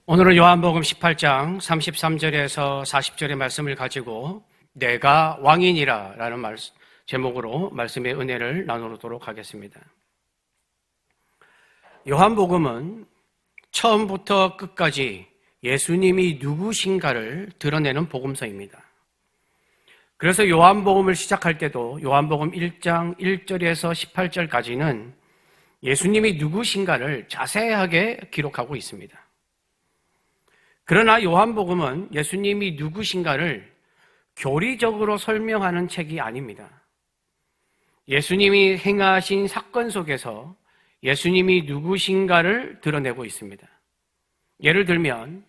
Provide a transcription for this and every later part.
오늘은 요한복음 18장 33절에서 40절의 말씀을 가지고 내가 왕이니라 라는 제목으로 말씀의 은혜를 나누도록 하겠습니다. 요한복음은 처음부터 끝까지 예수님이 누구신가를 드러내는 복음서입니다. 그래서 요한복음을 시작할 때도 요한복음 1장 1절에서 18절까지는 예수님이 누구신가를 자세하게 기록하고 있습니다. 그러나 요한복음은 예수님이 누구신가를 교리적으로 설명하는 책이 아닙니다. 예수님이 행하신 사건 속에서 예수님이 누구신가를 드러내고 있습니다. 예를 들면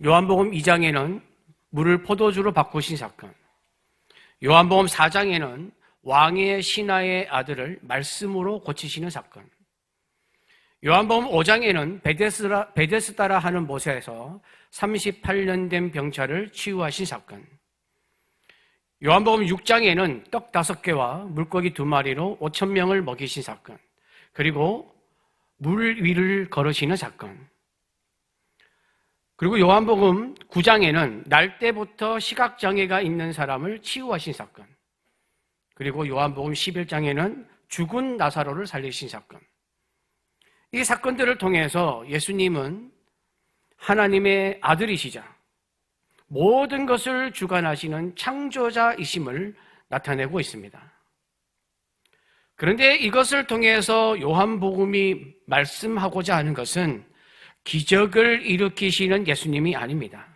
요한복음 2장에는 물을 포도주로 바꾸신 사건, 요한복음 4장에는 왕의 신하의 아들을 말씀으로 고치시는 사건, 요한복음 5장에는 베데스다라 하는 못에서 38년 된 병자를 치유하신 사건, 요한복음 6장에는 떡 5개와 물고기 2마리로 5,000명을 먹이신 사건, 그리고 물 위를 걸으시는 사건, 그리고 요한복음 9장에는 날 때부터 시각장애가 있는 사람을 치유하신 사건, 그리고 요한복음 11장에는 죽은 나사로를 살리신 사건. 이 사건들을 통해서 예수님은 하나님의 아들이시자 모든 것을 주관하시는 창조자이심을 나타내고 있습니다. 그런데 이것을 통해서 요한복음이 말씀하고자 하는 것은 기적을 일으키시는 예수님이 아닙니다.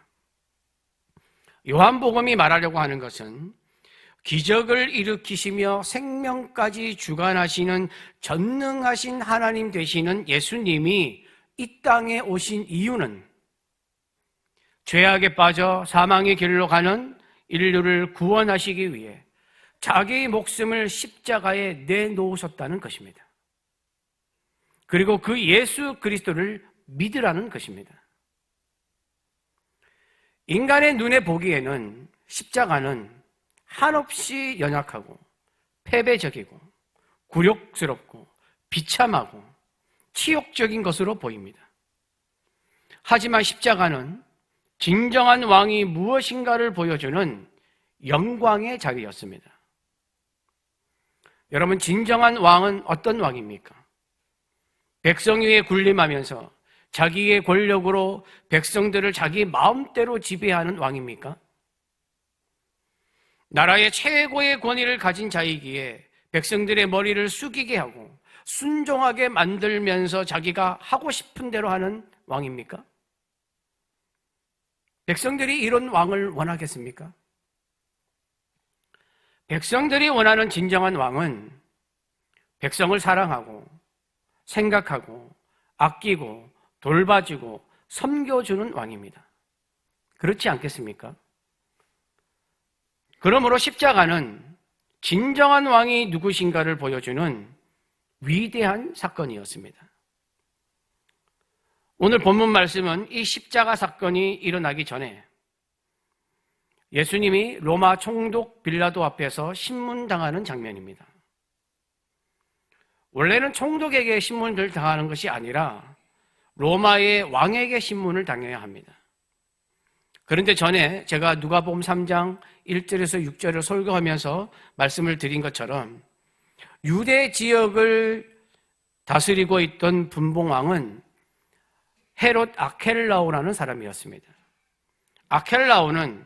요한복음이 말하려고 하는 것은 기적을 일으키시며 생명까지 주관하시는 전능하신 하나님 되시는 예수님이 이 땅에 오신 이유는 죄악에 빠져 사망의 길로 가는 인류를 구원하시기 위해 자기의 목숨을 십자가에 내놓으셨다는 것입니다. 그리고 그 예수 그리스도를 믿으라는 것입니다. 인간의 눈에 보기에는 십자가는 한없이 연약하고 패배적이고 굴욕스럽고 비참하고 치욕적인 것으로 보입니다. 하지만 십자가는 진정한 왕이 무엇인가를 보여주는 영광의 자리였습니다. 여러분, 진정한 왕은 어떤 왕입니까? 백성 위에 군림하면서 자기의 권력으로 백성들을 자기 마음대로 지배하는 왕입니까? 나라의 최고의 권위를 가진 자이기에 백성들의 머리를 숙이게 하고 순종하게 만들면서 자기가 하고 싶은 대로 하는 왕입니까? 백성들이 이런 왕을 원하겠습니까? 백성들이 원하는 진정한 왕은 백성을 사랑하고 생각하고 아끼고 돌봐주고 섬겨주는 왕입니다. 그렇지 않겠습니까? 그러므로 십자가는 진정한 왕이 누구신가를 보여주는 위대한 사건이었습니다. 오늘 본문 말씀은 이 십자가 사건이 일어나기 전에 예수님이 로마 총독 빌라도 앞에서 신문당하는 장면입니다. 원래는 총독에게 신문을 당하는 것이 아니라 로마의 왕에게 신문을 당해야 합니다. 그런데 전에 제가 누가복음 3장 1절에서 6절을 설교하면서 말씀을 드린 것처럼 유대 지역을 다스리고 있던 분봉왕은 헤롯 아켈라오라는 사람이었습니다. 아켈라오는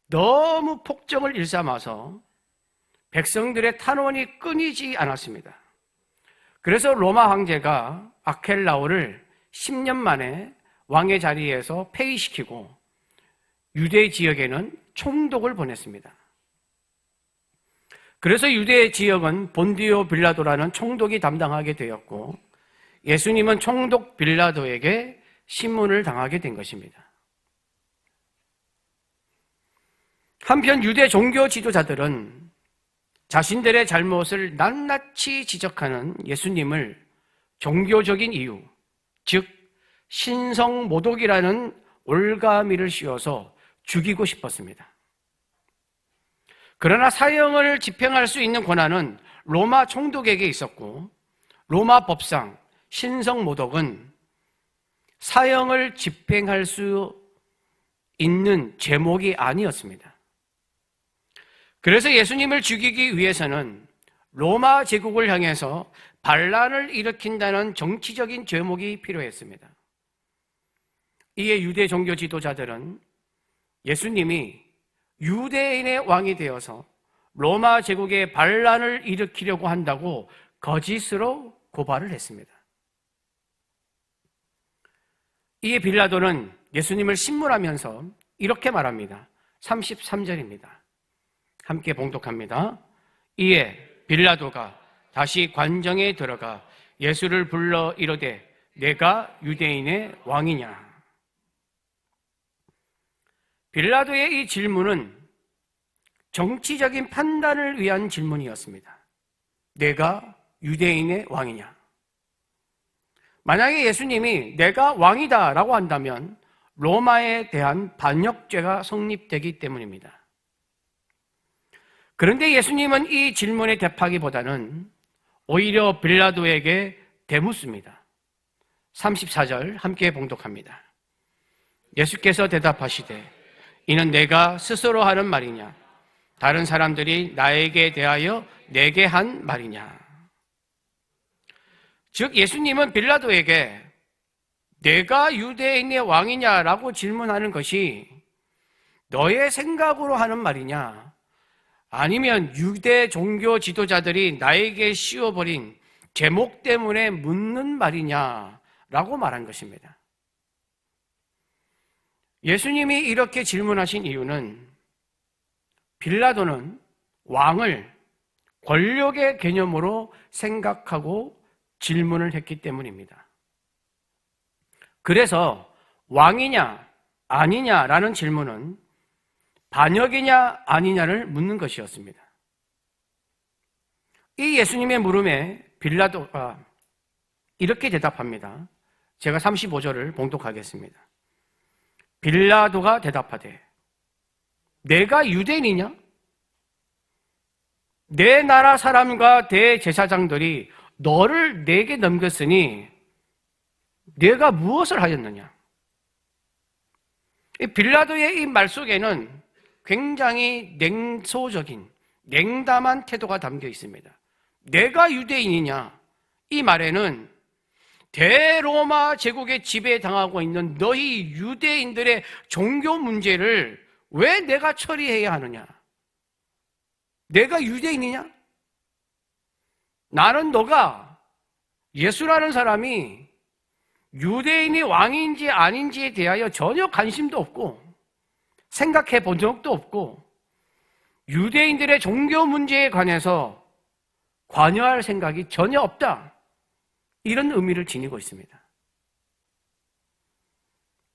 너무 폭정을 일삼아서 백성들의 탄원이 끊이지 않았습니다. 그래서 로마 황제가 아켈라오를 10년 만에 왕의 자리에서 폐위시키고 유대 지역에는 총독을 보냈습니다. 그래서 유대 지역은 본디오 빌라도라는 총독이 담당하게 되었고 예수님은 총독 빌라도에게 신문을 당하게 된 것입니다. 한편 유대 종교 지도자들은 자신들의 잘못을 낱낱이 지적하는 예수님을 종교적인 이유, 즉 신성모독이라는 올가미를 씌워서 죽이고 싶었습니다. 그러나 사형을 집행할 수 있는 권한은 로마 총독에게 있었고 로마 법상 신성모독은 사형을 집행할 수 있는 제목이 아니었습니다. 그래서 예수님을 죽이기 위해서는 로마 제국을 향해서 반란을 일으킨다는 정치적인 제목이 필요했습니다. 이에 유대 종교 지도자들은 예수님이 유대인의 왕이 되어서 로마 제국에 반란을 일으키려고 한다고 거짓으로 고발을 했습니다. 이에 빌라도는 예수님을 신문하면서 이렇게 말합니다. 33절입니다. 함께 봉독합니다. 이에 빌라도가 다시 관정에 들어가 예수를 불러 이르되 내가 유대인의 왕이냐? 빌라도의 이 질문은 정치적인 판단을 위한 질문이었습니다. 내가 유대인의 왕이냐? 만약에 예수님이 내가 왕이다 라고 한다면 로마에 대한 반역죄가 성립되기 때문입니다. 그런데 예수님은 이 질문에 대답하기보다는 오히려 빌라도에게 대묻습니다. 34절 함께 봉독합니다. 예수께서 대답하시되 이는 내가 스스로 하는 말이냐? 다른 사람들이 나에게 대하여 내게 한 말이냐? 즉 예수님은 빌라도에게 내가 유대인의 왕이냐라고 질문하는 것이 너의 생각으로 하는 말이냐? 아니면 유대 종교 지도자들이 나에게 씌워버린 제목 때문에 묻는 말이냐라고 말한 것입니다. 예수님이 이렇게 질문하신 이유는 빌라도는 왕을 권력의 개념으로 생각하고 질문을 했기 때문입니다. 그래서 왕이냐 아니냐라는 질문은 반역이냐 아니냐를 묻는 것이었습니다. 이 예수님의 물음에 빌라도가 이렇게 대답합니다. 제가 35절을 봉독하겠습니다. 빌라도가 대답하되 내가 유대인이냐? 내 나라 사람과 대제사장들이 너를 내게 넘겼으니 내가 무엇을 하였느냐? 이 빌라도의 이 말 속에는 굉장히 냉소적인 냉담한 태도가 담겨 있습니다. 내가 유대인이냐? 이 말에는 대로마 제국의 지배에 당하고 있는 너희 유대인들의 종교 문제를 왜 내가 처리해야 하느냐? 내가 유대인이냐? 나는 너가 예수라는 사람이 유대인이 왕인지 아닌지에 대하여 전혀 관심도 없고 생각해 본 적도 없고 유대인들의 종교 문제에 관해서 관여할 생각이 전혀 없다. 이런 의미를 지니고 있습니다.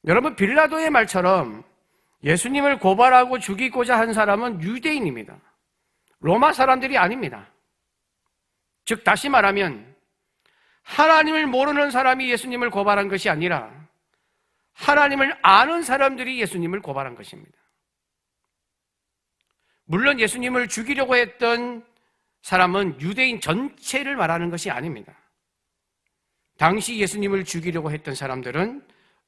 여러분, 빌라도의 말처럼 예수님을 고발하고 죽이고자 한 사람은 유대인입니다. 로마 사람들이 아닙니다. 즉 다시 말하면 하나님을 모르는 사람이 예수님을 고발한 것이 아니라 하나님을 아는 사람들이 예수님을 고발한 것입니다. 물론 예수님을 죽이려고 했던 사람은 유대인 전체를 말하는 것이 아닙니다. 당시 예수님을 죽이려고 했던 사람들은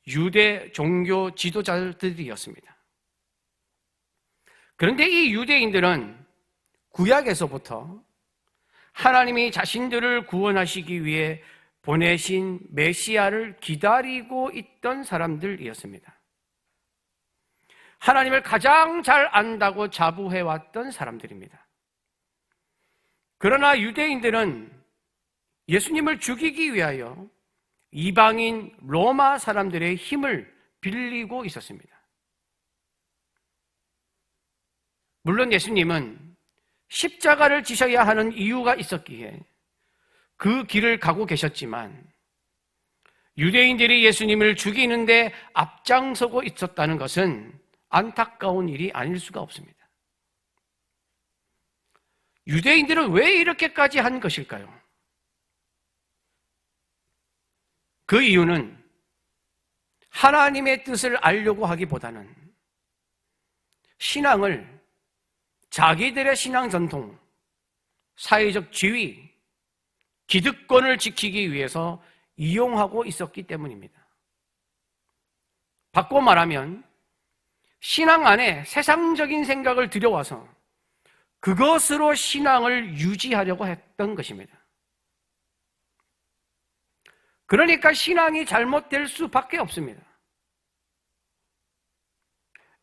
유대 종교 지도자들이었습니다. 그런데 이 유대인들은 구약에서부터 하나님이 자신들을 구원하시기 위해 보내신 메시아를 기다리고 있던 사람들이었습니다. 하나님을 가장 잘 안다고 자부해왔던 사람들입니다. 그러나 유대인들은 예수님을 죽이기 위하여 이방인 로마 사람들의 힘을 빌리고 있었습니다. 물론 예수님은 십자가를 지셔야 하는 이유가 있었기에 그 길을 가고 계셨지만 유대인들이 예수님을 죽이는데 앞장서고 있었다는 것은 안타까운 일이 아닐 수가 없습니다. 유대인들은 왜 이렇게까지 한 것일까요? 그 이유는 하나님의 뜻을 알려고 하기보다는 신앙을 자기들의 신앙 전통, 사회적 지위, 기득권을 지키기 위해서 이용하고 있었기 때문입니다. 바꿔 말하면 신앙 안에 세상적인 생각을 들여와서 그것으로 신앙을 유지하려고 했던 것입니다. 그러니까 신앙이 잘못될 수밖에 없습니다.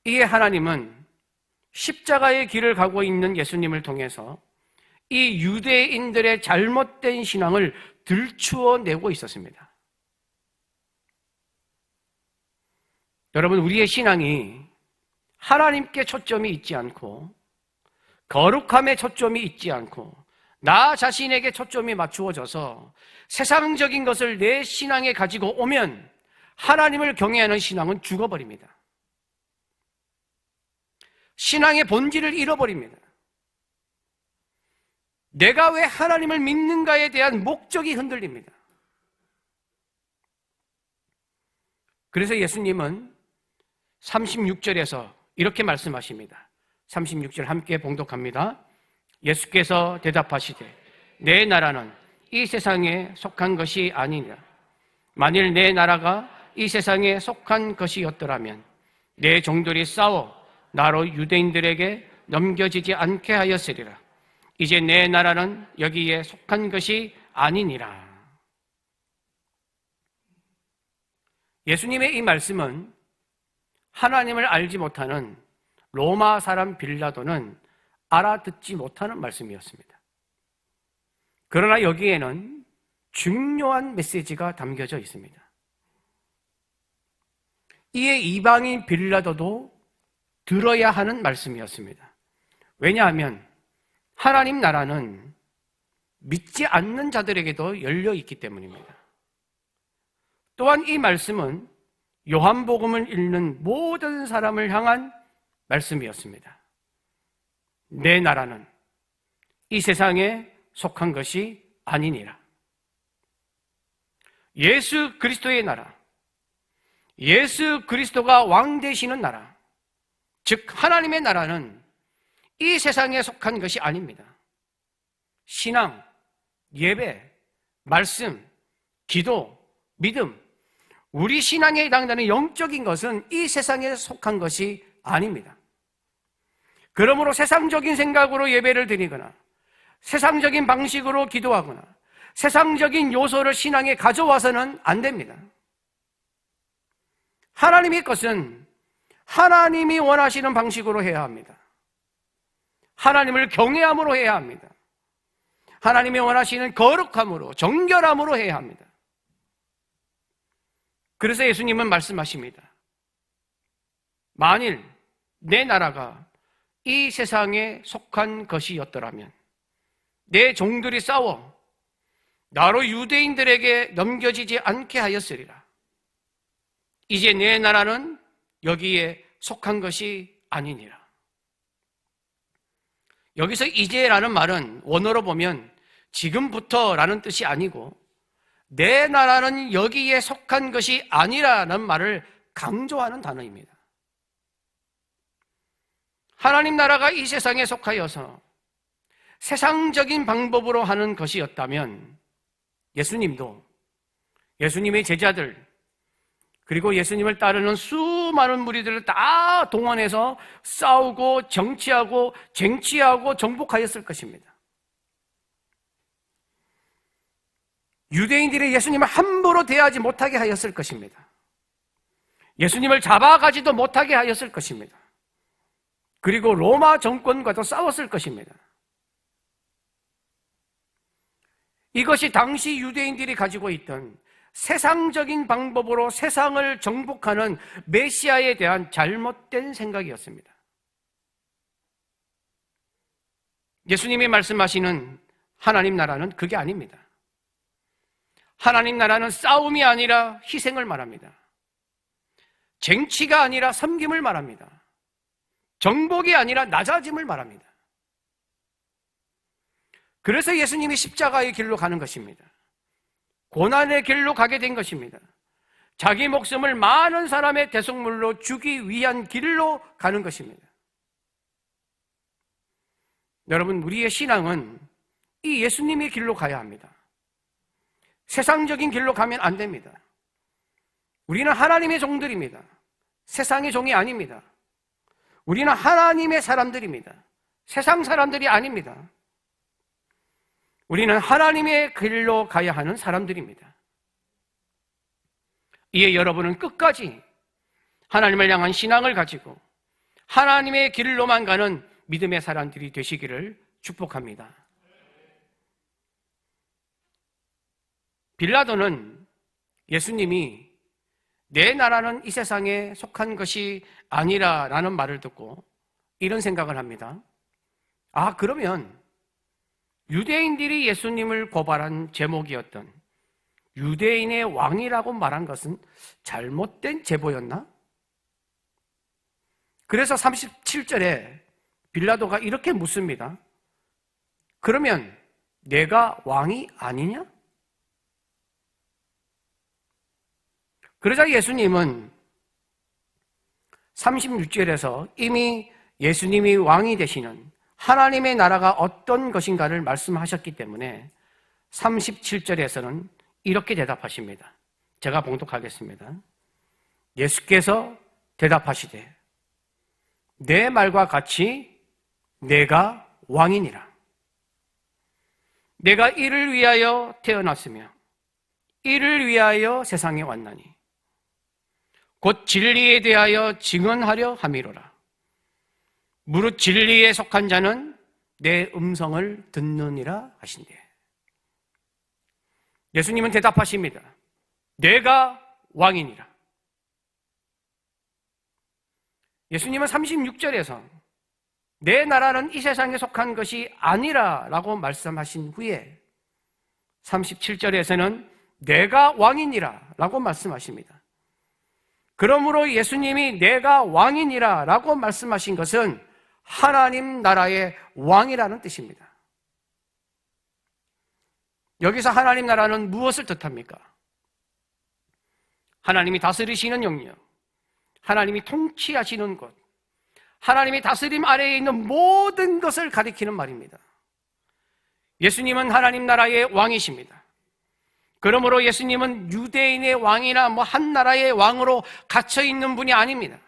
이에 하나님은 십자가의 길을 가고 있는 예수님을 통해서 이 유대인들의 잘못된 신앙을 들추어내고 있었습니다. 여러분, 우리의 신앙이 하나님께 초점이 있지 않고 거룩함에 초점이 있지 않고 나 자신에게 초점이 맞추어져서 세상적인 것을 내 신앙에 가지고 오면 하나님을 경외하는 신앙은 죽어버립니다. 신앙의 본질을 잃어버립니다. 내가 왜 하나님을 믿는가에 대한 목적이 흔들립니다. 그래서 예수님은 36절에서 이렇게 말씀하십니다. 36절 함께 봉독합니다. 예수께서 대답하시되 내 나라는 이 세상에 속한 것이 아니니라. 만일 내 나라가 이 세상에 속한 것이었더라면 내 종들이 싸워 나로 유대인들에게 넘겨지지 않게 하였으리라. 이제 내 나라는 여기에 속한 것이 아니니라. 예수님의 이 말씀은 하나님을 알지 못하는 로마 사람 빌라도는 알아듣지 못하는 말씀이었습니다. 그러나 여기에는 중요한 메시지가 담겨져 있습니다. 이에 이방인 빌라도도 들어야 하는 말씀이었습니다. 왜냐하면 하나님 나라는 믿지 않는 자들에게도 열려 있기 때문입니다. 또한 이 말씀은 요한복음을 읽는 모든 사람을 향한 말씀이었습니다. 내 나라는 이 세상에 속한 것이 아니니라. 예수 그리스도의 나라, 예수 그리스도가 왕 되시는 나라, 즉 하나님의 나라는 이 세상에 속한 것이 아닙니다. 신앙, 예배, 말씀, 기도, 믿음, 우리 신앙에 해당되는 영적인 것은 이 세상에 속한 것이 아닙니다. 그러므로 세상적인 생각으로 예배를 드리거나 세상적인 방식으로 기도하거나 세상적인 요소를 신앙에 가져와서는 안 됩니다. 하나님의 것은 하나님이 원하시는 방식으로 해야 합니다. 하나님을 경외함으로 해야 합니다. 하나님이 원하시는 거룩함으로, 정결함으로 해야 합니다. 그래서 예수님은 말씀하십니다. 만일 내 나라가 이 세상에 속한 것이었더라면 내 종들이 싸워 나로 유대인들에게 넘겨지지 않게 하였으리라. 이제 내 나라는 여기에 속한 것이 아니니라. 여기서 이제라는 말은 원어로 보면 지금부터라는 뜻이 아니고 내 나라는 여기에 속한 것이 아니라는 말을 강조하는 단어입니다. 하나님 나라가 이 세상에 속하여서 세상적인 방법으로 하는 것이었다면 예수님도, 예수님의 제자들, 그리고 예수님을 따르는 수많은 무리들을 다 동원해서 싸우고 정치하고 쟁취하고 정복하였을 것입니다. 유대인들이 예수님을 함부로 대하지 못하게 하였을 것입니다. 예수님을 잡아가지도 못하게 하였을 것입니다. 그리고 로마 정권과도 싸웠을 것입니다. 이것이 당시 유대인들이 가지고 있던 세상적인 방법으로 세상을 정복하는 메시아에 대한 잘못된 생각이었습니다. 예수님이 말씀하시는 하나님 나라는 그게 아닙니다. 하나님 나라는 싸움이 아니라 희생을 말합니다. 쟁취가 아니라 섬김을 말합니다. 정복이 아니라 낮아짐을 말합니다. 그래서 예수님이 십자가의 길로 가는 것입니다. 고난의 길로 가게 된 것입니다. 자기 목숨을 많은 사람의 대속물로 주기 위한 길로 가는 것입니다. 여러분, 우리의 신앙은 이 예수님의 길로 가야 합니다. 세상적인 길로 가면 안 됩니다. 우리는 하나님의 종들입니다. 세상의 종이 아닙니다. 우리는 하나님의 사람들입니다. 세상 사람들이 아닙니다. 우리는 하나님의 길로 가야 하는 사람들입니다. 이에 여러분은 끝까지 하나님을 향한 신앙을 가지고 하나님의 길로만 가는 믿음의 사람들이 되시기를 축복합니다. 빌라도는 예수님이 내 나라는 이 세상에 속한 것이 아니라라는 말을 듣고 이런 생각을 합니다. 아, 그러면 유대인들이 예수님을 고발한 제목이었던 유대인의 왕이라고 말한 것은 잘못된 제보였나? 그래서 37절에 빌라도가 이렇게 묻습니다. 그러면 내가 왕이 아니냐? 그러자 예수님은 36절에서 이미 예수님이 왕이 되시는 하나님의 나라가 어떤 것인가를 말씀하셨기 때문에 37절에서는 이렇게 대답하십니다. 제가 봉독하겠습니다. 예수께서 대답하시되 내 말과 같이 내가 왕이니라. 내가 이를 위하여 태어났으며 이를 위하여 세상에 왔나니 곧 진리에 대하여 증언하려 함이로라. 무릇 진리에 속한 자는 내 음성을 듣느니라 하신대. 예수님은 대답하십니다. 내가 왕이니라. 예수님은 36절에서 내 나라는 이 세상에 속한 것이 아니라 라고 말씀하신 후에 37절에서는 내가 왕이니라 라고 말씀하십니다. 그러므로 예수님이 내가 왕이니라 라고 말씀하신 것은 하나님 나라의 왕이라는 뜻입니다. 여기서 하나님 나라는 무엇을 뜻합니까? 하나님이 다스리시는 영역, 하나님이 통치하시는 것, 하나님이 다스림 아래에 있는 모든 것을 가리키는 말입니다. 예수님은 하나님 나라의 왕이십니다. 그러므로 예수님은 유대인의 왕이나 한 나라의 왕으로 갇혀 있는 분이 아닙니다.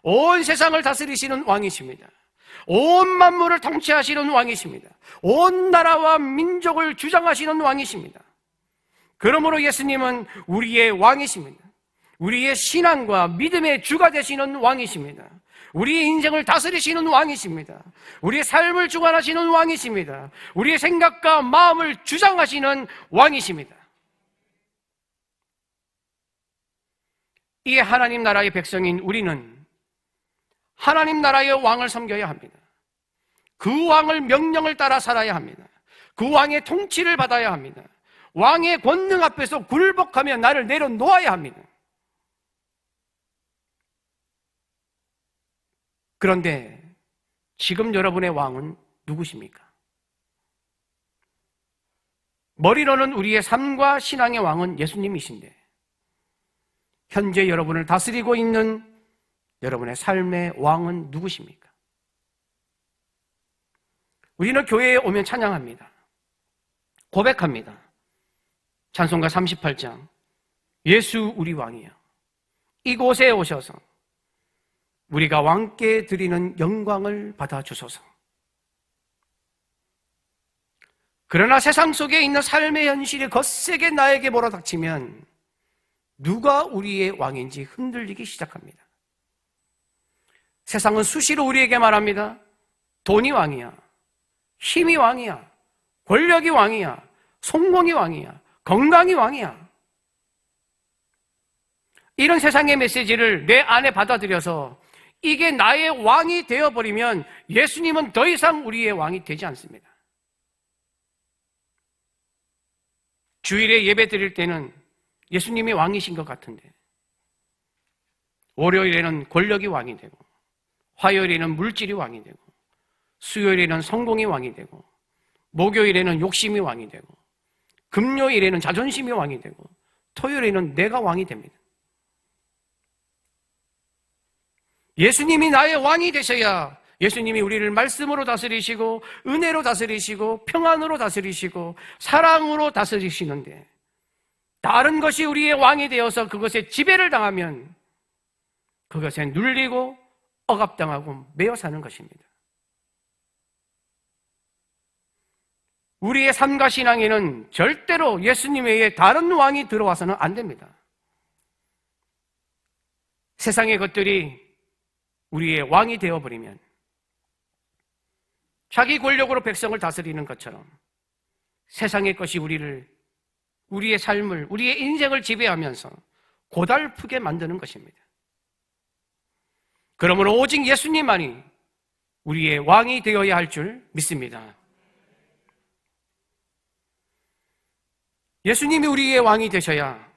온 세상을 다스리시는 왕이십니다. 온 만물을 통치하시는 왕이십니다. 온 나라와 민족을 주장하시는 왕이십니다. 그러므로 예수님은 우리의 왕이십니다. 우리의 신앙과 믿음의 주가 되시는 왕이십니다. 우리의 인생을 다스리시는 왕이십니다. 우리의 삶을 주관하시는 왕이십니다. 우리의 생각과 마음을 주장하시는 왕이십니다. 이에 하나님 나라의 백성인 우리는 하나님 나라의 왕을 섬겨야 합니다. 그 왕을 명령을 따라 살아야 합니다. 그 왕의 통치를 받아야 합니다. 왕의 권능 앞에서 굴복하며 나를 내려놓아야 합니다. 그런데 지금 여러분의 왕은 누구십니까? 머리로는 우리의 삶과 신앙의 왕은 예수님이신데 현재 여러분을 다스리고 있는 여러분의 삶의 왕은 누구십니까? 우리는 교회에 오면 찬양합니다. 고백합니다. 찬송가 38장 예수 우리 왕이여 이곳에 오셔서 우리가 왕께 드리는 영광을 받아주소서. 그러나 세상 속에 있는 삶의 현실이 거세게 나에게 몰아닥치면 누가 우리의 왕인지 흔들리기 시작합니다. 세상은 수시로 우리에게 말합니다. 돈이 왕이야. 힘이 왕이야. 권력이 왕이야. 성공이 왕이야. 건강이 왕이야. 이런 세상의 메시지를 내 안에 받아들여서 이게 나의 왕이 되어버리면 예수님은 더 이상 우리의 왕이 되지 않습니다. 주일에 예배 드릴 때는 예수님이 왕이신 것 같은데 월요일에는 권력이 왕이 되고 화요일에는 물질이 왕이 되고 수요일에는 성공이 왕이 되고 목요일에는 욕심이 왕이 되고 금요일에는 자존심이 왕이 되고 토요일에는 내가 왕이 됩니다. 예수님이 나의 왕이 되셔야 예수님이 우리를 말씀으로 다스리시고 은혜로 다스리시고 평안으로 다스리시고 사랑으로 다스리시는데 다른 것이 우리의 왕이 되어서 그것에 지배를 당하면 그것에 눌리고 억압당하고 매여 사는 것입니다. 우리의 삶과 신앙에는 절대로 예수님 외에 다른 왕이 들어와서는 안 됩니다. 세상의 것들이 우리의 왕이 되어버리면 자기 권력으로 백성을 다스리는 것처럼 세상의 것이 우리의 삶을, 우리의 인생을 지배하면서 고달프게 만드는 것입니다. 그러므로 오직 예수님만이 우리의 왕이 되어야 할 줄 믿습니다. 예수님이 우리의 왕이 되셔야,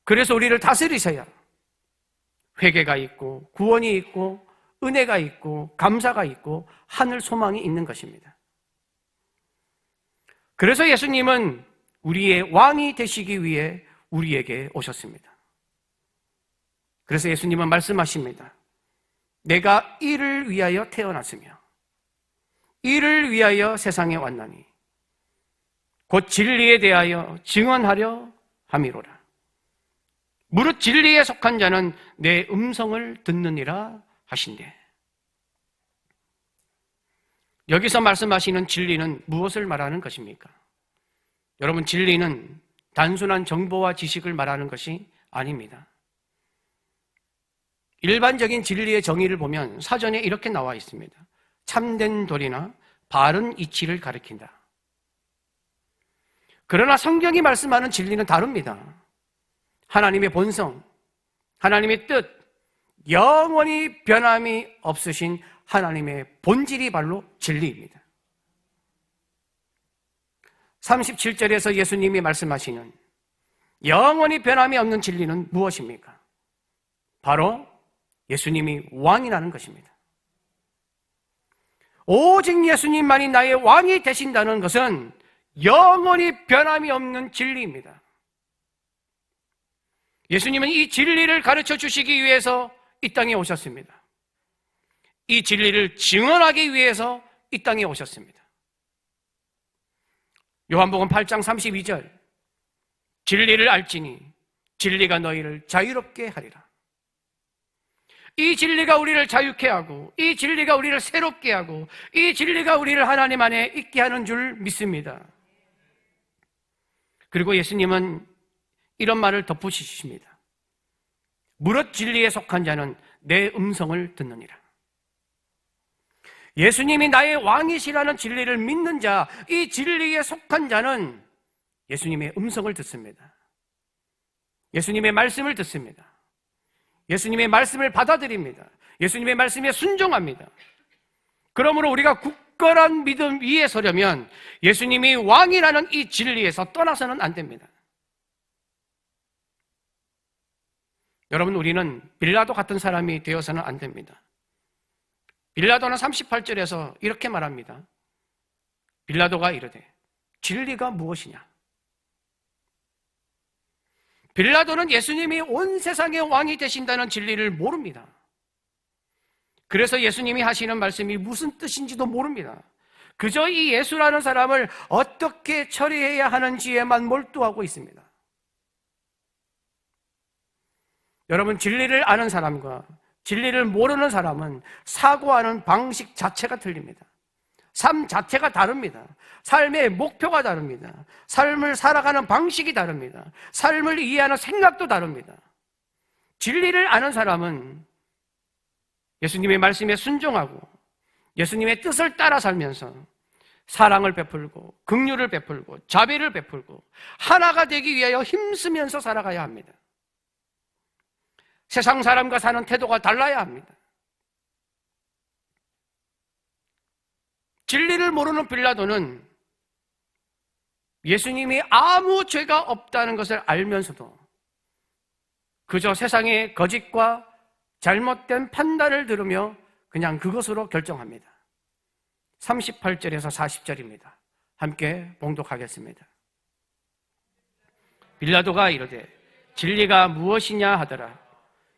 그래서 우리를 다스리셔야 회개가 있고 구원이 있고 은혜가 있고 감사가 있고 하늘 소망이 있는 것입니다. 그래서 예수님은 우리의 왕이 되시기 위해 우리에게 오셨습니다. 그래서 예수님은 말씀하십니다. 내가 이를 위하여 태어났으며 이를 위하여 세상에 왔나니 곧 진리에 대하여 증언하려 함이로라. 무릇 진리에 속한 자는 내 음성을 듣느니라 하신대. 여기서 말씀하시는 진리는 무엇을 말하는 것입니까? 여러분, 진리는 단순한 정보와 지식을 말하는 것이 아닙니다. 일반적인 진리의 정의를 보면 사전에 이렇게 나와 있습니다. 참된 도리나 바른 이치를 가리킨다. 그러나 성경이 말씀하는 진리는 다릅니다. 하나님의 본성, 하나님의 뜻, 영원히 변함이 없으신 하나님의 본질이 바로 진리입니다. 37절에서 예수님이 말씀하시는 영원히 변함이 없는 진리는 무엇입니까? 바로 예수님이 왕이라는 것입니다. 오직 예수님만이 나의 왕이 되신다는 것은 영원히 변함이 없는 진리입니다. 예수님은 이 진리를 가르쳐 주시기 위해서 이 땅에 오셨습니다. 이 진리를 증언하기 위해서 이 땅에 오셨습니다. 요한복음 8장 32절, 진리를 알지니 진리가 너희를 자유롭게 하리라. 이 진리가 우리를 자유케 하고, 이 진리가 우리를 새롭게 하고, 이 진리가 우리를 하나님 안에 있게 하는 줄 믿습니다. 그리고 예수님은 이런 말을 덧붙이십니다. 무릇 진리에 속한 자는 내 음성을 듣느니라. 예수님이 나의 왕이시라는 진리를 믿는 자, 이 진리에 속한 자는 예수님의 음성을 듣습니다. 예수님의 말씀을 듣습니다. 예수님의 말씀을 받아들입니다. 예수님의 말씀에 순종합니다. 그러므로 우리가 굳건한 믿음 위에 서려면 예수님이 왕이라는 이 진리에서 떠나서는 안 됩니다. 여러분, 우리는 빌라도 같은 사람이 되어서는 안 됩니다. 빌라도는 38절에서 이렇게 말합니다. 빌라도가 이르되 진리가 무엇이냐? 빌라도는 예수님이 온 세상의 왕이 되신다는 진리를 모릅니다. 그래서 예수님이 하시는 말씀이 무슨 뜻인지도 모릅니다. 그저 이 예수라는 사람을 어떻게 처리해야 하는지에만 몰두하고 있습니다. 여러분, 진리를 아는 사람과 진리를 모르는 사람은 사고하는 방식 자체가 틀립니다. 삶 자체가 다릅니다. 삶의 목표가 다릅니다. 삶을 살아가는 방식이 다릅니다. 삶을 이해하는 생각도 다릅니다. 진리를 아는 사람은 예수님의 말씀에 순종하고 예수님의 뜻을 따라 살면서 사랑을 베풀고 긍휼을 베풀고 자비를 베풀고 하나가 되기 위하여 힘쓰면서 살아가야 합니다. 세상 사람과 사는 태도가 달라야 합니다. 진리를 모르는 빌라도는 예수님이 아무 죄가 없다는 것을 알면서도 그저 세상의 거짓과 잘못된 판단을 들으며 그냥 그것으로 결정합니다. 38절에서 40절입니다. 함께 봉독하겠습니다. 빌라도가 이르되 진리가 무엇이냐 하더라.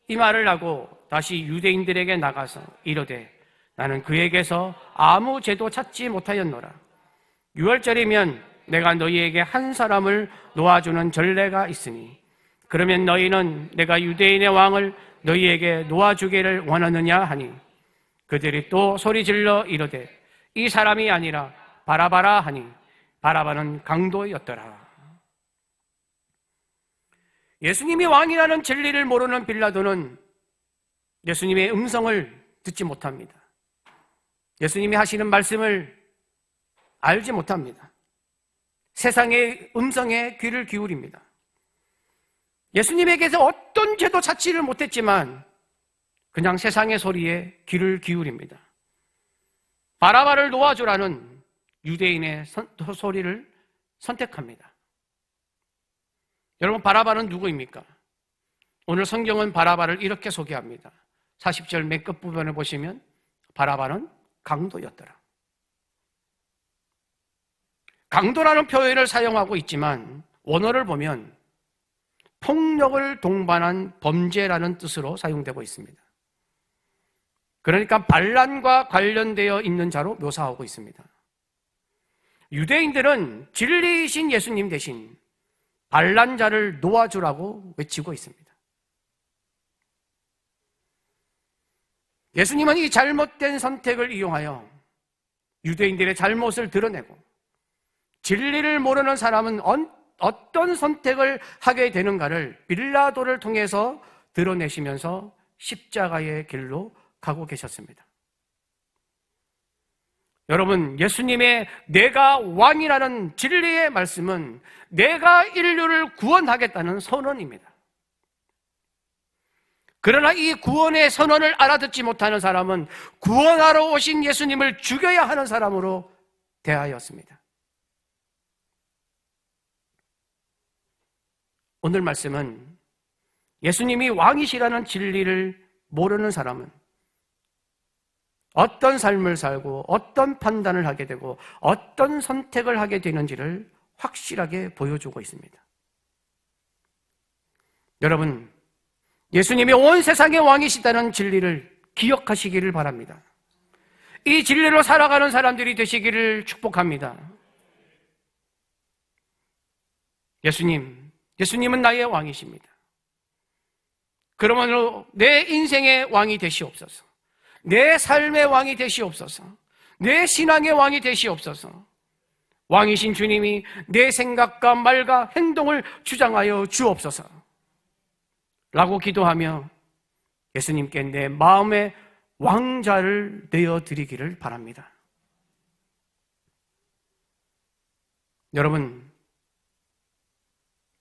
이 말을 하고 다시 유대인들에게 나가서 이르되 나는 그에게서 아무 죄도 찾지 못하였노라. 6월절이면 내가 너희에게 한 사람을 놓아주는 전례가 있으니 그러면 너희는 내가 유대인의 왕을 너희에게 놓아주기를 원하느냐 하니 그들이 또 소리질러 이르되 이 사람이 아니라 바라바라 하니 바라바는 강도였더라. 예수님이 왕이라는 진리를 모르는 빌라도는 예수님의 음성을 듣지 못합니다. 예수님이 하시는 말씀을 알지 못합니다. 세상의 음성에 귀를 기울입니다. 예수님에게서 어떤 죄도 찾지를 못했지만 그냥 세상의 소리에 귀를 기울입니다. 바라바를 놓아주라는 유대인의 소리를 선택합니다. 여러분, 바라바는 누구입니까? 오늘 성경은 바라바를 이렇게 소개합니다. 40절 맨 끝부분에 보시면 바라바는 강도였더라. 강도라는 표현을 사용하고 있지만 원어를 보면 폭력을 동반한 범죄라는 뜻으로 사용되고 있습니다. 그러니까 반란과 관련되어 있는 자로 묘사하고 있습니다. 유대인들은 진리이신 예수님 대신 반란자를 놓아주라고 외치고 있습니다. 예수님은 이 잘못된 선택을 이용하여 유대인들의 잘못을 드러내고 진리를 모르는 사람은 어떤 선택을 하게 되는가를 빌라도를 통해서 드러내시면서 십자가의 길로 가고 계셨습니다. 여러분, 예수님의 내가 왕이라는 진리의 말씀은 내가 인류를 구원하겠다는 선언입니다. 그러나 이 구원의 선언을 알아듣지 못하는 사람은 구원하러 오신 예수님을 죽여야 하는 사람으로 대하였습니다. 오늘 말씀은 예수님이 왕이시라는 진리를 모르는 사람은 어떤 삶을 살고 어떤 판단을 하게 되고 어떤 선택을 하게 되는지를 확실하게 보여주고 있습니다. 여러분, 예수님이 온 세상의 왕이시다는 진리를 기억하시기를 바랍니다. 이 진리로 살아가는 사람들이 되시기를 축복합니다. 예수님은 나의 왕이십니다. 그러므로 내 인생의 왕이 되시옵소서. 내 삶의 왕이 되시옵소서. 내 신앙의 왕이 되시옵소서. 왕이신 주님이 내 생각과 말과 행동을 주장하여 주옵소서 라고 기도하며 예수님께 내 마음의 왕자를 내어드리기를 바랍니다. 여러분,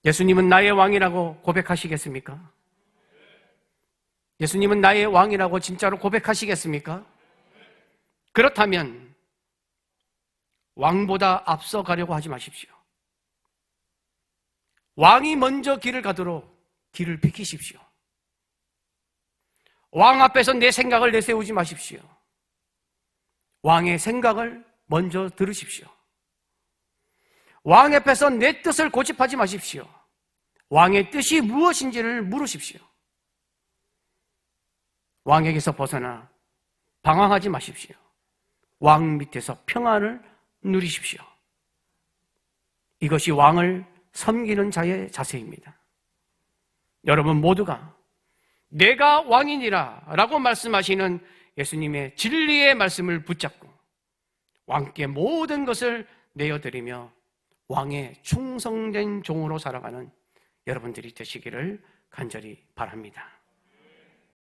예수님은 나의 왕이라고 고백하시겠습니까? 예수님은 나의 왕이라고 진짜로 고백하시겠습니까? 그렇다면 왕보다 앞서가려고 하지 마십시오. 왕이 먼저 길을 가도록 길을 비키십시오. 왕 앞에서 내 생각을 내세우지 마십시오. 왕의 생각을 먼저 들으십시오. 왕 앞에서 내 뜻을 고집하지 마십시오. 왕의 뜻이 무엇인지를 물으십시오. 왕에게서 벗어나 방황하지 마십시오. 왕 밑에서 평안을 누리십시오. 이것이 왕을 섬기는 자의 자세입니다. 여러분 모두가 내가 왕이니라 라고 말씀하시는 예수님의 진리의 말씀을 붙잡고 왕께 모든 것을 내어드리며 왕의 충성된 종으로 살아가는 여러분들이 되시기를 간절히 바랍니다.